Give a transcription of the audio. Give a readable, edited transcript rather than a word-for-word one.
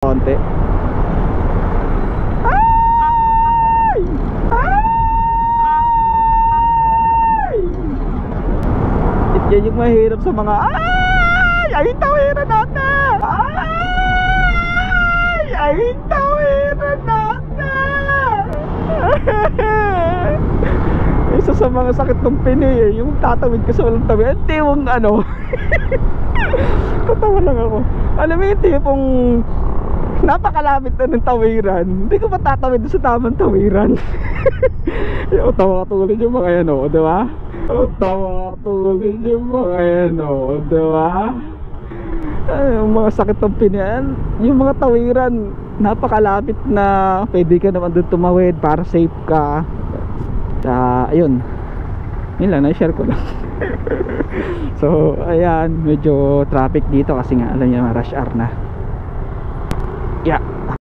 konti. Ay! Ay! Yan yung mahirap sa mga ay tawiran natin. Ay tawiran natin. Isa sa mga sakit ng pini yung tatawid ka sa walang tawid. Hindi yung ano. Tatawa lang ako. Alam mo yung tipong napakalapit na ng tawiran, hindi ko matatawid sa tamang tawiran. Yung tawa katulad yung mga yan o, diba? Tawa katulad yung mga yan o, diba? Yung mga sakit ng pinian, yung mga tawiran napakalapit na pwede ka naman doon tumawid para safe ka. Ayun, yun lang, na-share ko lang. So ayan, medyo traffic dito kasi nga alam niyo rush hour na. Yeah.